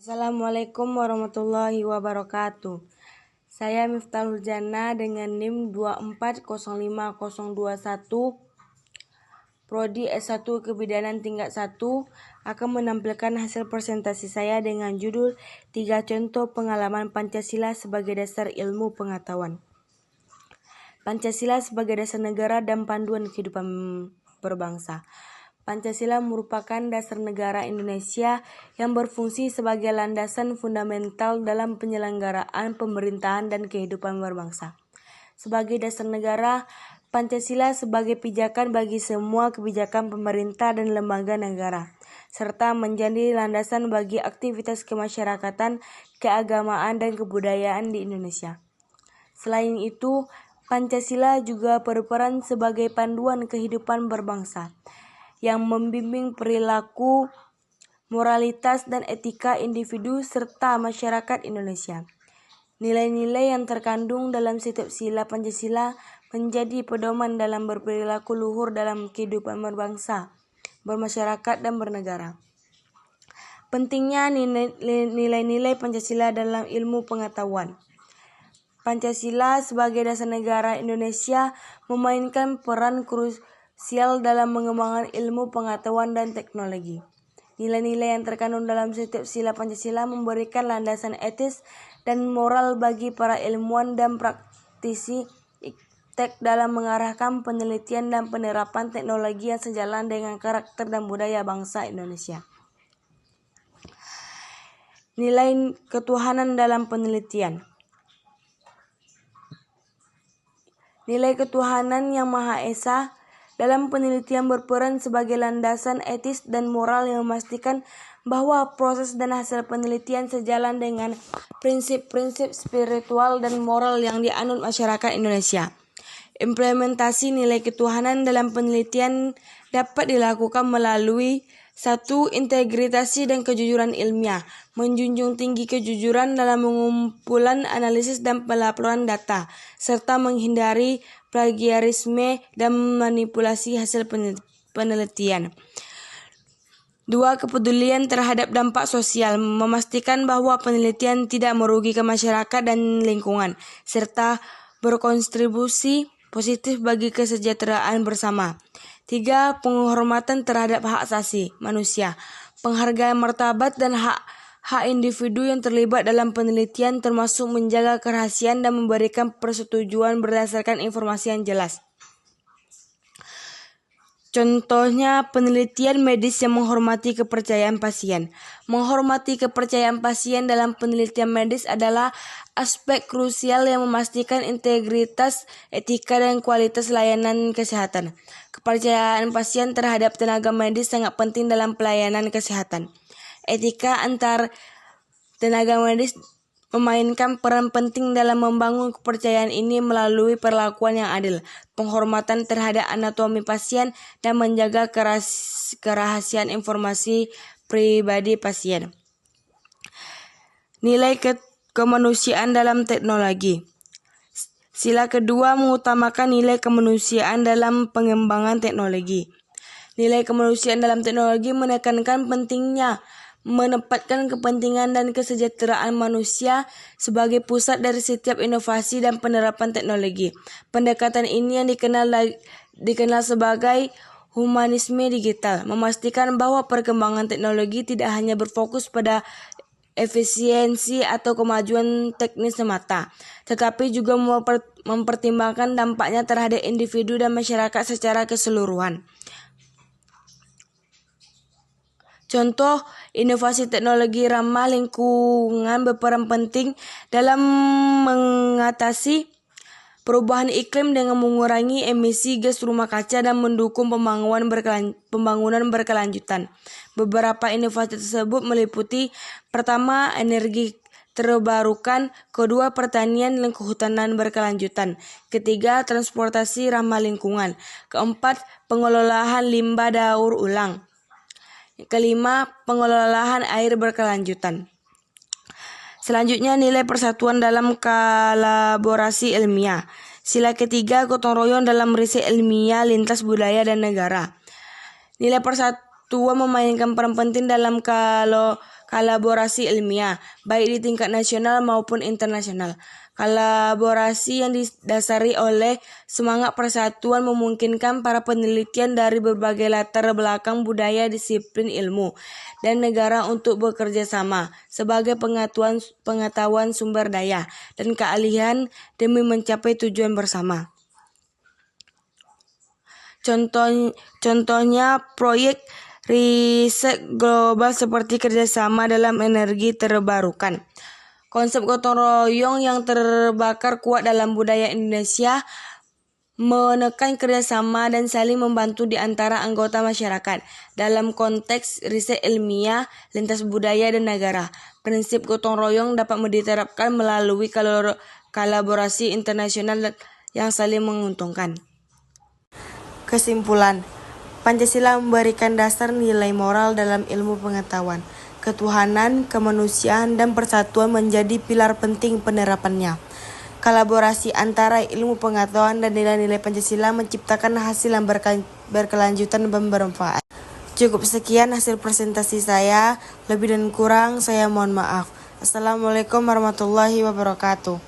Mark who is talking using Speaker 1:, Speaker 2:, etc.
Speaker 1: Assalamualaikum warahmatullahi wabarakatuh. Saya Miftahul Jannah dengan NIM 2405021 Prodi S1 Kebidanan tingkat 1 akan menampilkan hasil presentasi saya dengan judul 3 contoh pengalaman Pancasila sebagai dasar ilmu pengetahuan. Pancasila sebagai dasar negara dan panduan kehidupan berbangsa. Pancasila merupakan dasar negara Indonesia yang berfungsi sebagai landasan fundamental dalam penyelenggaraan pemerintahan dan kehidupan berbangsa. Sebagai dasar negara, Pancasila sebagai pijakan bagi semua kebijakan pemerintah dan lembaga negara, serta menjadi landasan bagi aktivitas kemasyarakatan, keagamaan, dan kebudayaan di Indonesia. Selain itu, Pancasila juga berperan sebagai panduan kehidupan berbangsa, yang membimbing perilaku, moralitas, dan etika individu serta masyarakat Indonesia. Nilai-nilai yang terkandung dalam setiap sila Pancasila menjadi pedoman dalam berperilaku luhur dalam kehidupan berbangsa, bermasyarakat, dan bernegara. Pentingnya nilai-nilai Pancasila dalam ilmu pengetahuan. Pancasila sebagai dasar negara Indonesia memainkan peran krusial dalam mengembangkan ilmu pengetahuan dan teknologi. Nilai-nilai yang terkandung dalam setiap sila Pancasila memberikan landasan etis dan moral bagi para ilmuwan dan praktisi iptek dalam mengarahkan penelitian dan penerapan teknologi yang sejalan dengan karakter dan budaya bangsa Indonesia. Nilai ketuhanan dalam penelitian. Nilai ketuhanan yang Maha Esa dalam penelitian berperan sebagai landasan etis dan moral yang memastikan bahwa proses dan hasil penelitian sejalan dengan prinsip-prinsip spiritual dan moral yang dianut masyarakat Indonesia. Implementasi nilai ketuhanan dalam penelitian dapat dilakukan melalui 1. Integritas dan kejujuran ilmiah, menjunjung tinggi kejujuran dalam pengumpulan, analisis, dan pelaporan data, serta menghindari plagiarisme dan manipulasi hasil penelitian. 2. Kepedulian terhadap dampak sosial, memastikan bahwa penelitian tidak merugikan masyarakat dan lingkungan, serta berkontribusi positif bagi kesejahteraan bersama. 3. Penghormatan terhadap hak asasi manusia, penghargaan martabat dan hak individu yang terlibat dalam penelitian, termasuk menjaga kerahasiaan dan memberikan persetujuan berdasarkan informasi yang jelas. Contohnya penelitian medis yang menghormati kepercayaan pasien. Menghormati kepercayaan pasien dalam penelitian medis adalah aspek krusial yang memastikan integritas, etika, dan kualitas layanan kesehatan. Kepercayaan pasien terhadap tenaga medis sangat penting dalam pelayanan kesehatan. Etika antar tenaga medis memainkan peran penting dalam membangun kepercayaan ini melalui perlakuan yang adil, penghormatan terhadap anatomi pasien, dan menjaga kerahasiaan informasi pribadi pasien. Nilai kemanusiaan dalam teknologi. Sila kedua mengutamakan nilai kemanusiaan dalam pengembangan teknologi. Nilai kemanusiaan dalam teknologi menekankan pentingnya menempatkan kepentingan dan kesejahteraan manusia sebagai pusat dari setiap inovasi dan penerapan teknologi. Pendekatan ini yang dikenal sebagai humanisme digital, memastikan bahwa perkembangan teknologi tidak hanya berfokus pada efisiensi atau kemajuan teknis semata, tetapi juga mempertimbangkan dampaknya terhadap individu dan masyarakat secara keseluruhan. Contoh, inovasi teknologi ramah lingkungan berperan penting dalam mengatasi perubahan iklim dengan mengurangi emisi gas rumah kaca dan mendukung pembangunan berkelanjutan. Beberapa inovasi tersebut meliputi: pertama, energi terbarukan, kedua, pertanian dan kehutanan berkelanjutan, ketiga, transportasi ramah lingkungan, keempat, pengelolaan limbah daur ulang, kelima, pengelolaan air berkelanjutan. Selanjutnya, nilai persatuan dalam kolaborasi ilmiah. Sila ketiga, gotong royong dalam riset ilmiah lintas budaya dan negara. Nilai persatuan memainkan peran penting dalam kolaborasi ilmiah, baik di tingkat nasional maupun internasional. Kolaborasi yang didasari oleh semangat persatuan memungkinkan para penelitian dari berbagai latar belakang budaya, disiplin ilmu, dan negara untuk bekerja sama sebagai pengetahuan sumber daya dan keahlian demi mencapai tujuan bersama. Contohnya proyek riset global seperti kerjasama dalam energi terbarukan. Konsep gotong royong yang terbakar kuat dalam budaya Indonesia menekan kerjasama dan saling membantu di antara anggota masyarakat dalam konteks riset ilmiah lintas budaya dan negara. Prinsip gotong royong dapat diterapkan melalui kolaborasi internasional yang saling menguntungkan. Kesimpulan, Pancasila memberikan dasar nilai moral dalam ilmu pengetahuan. Ketuhanan, kemanusiaan, dan persatuan menjadi pilar penting penerapannya. Kolaborasi antara ilmu pengetahuan dan nilai-nilai Pancasila menciptakan hasil yang berkelanjutan dan bermanfaat. Cukup sekian hasil presentasi saya. Lebih dan kurang saya mohon maaf. Assalamualaikum warahmatullahi wabarakatuh.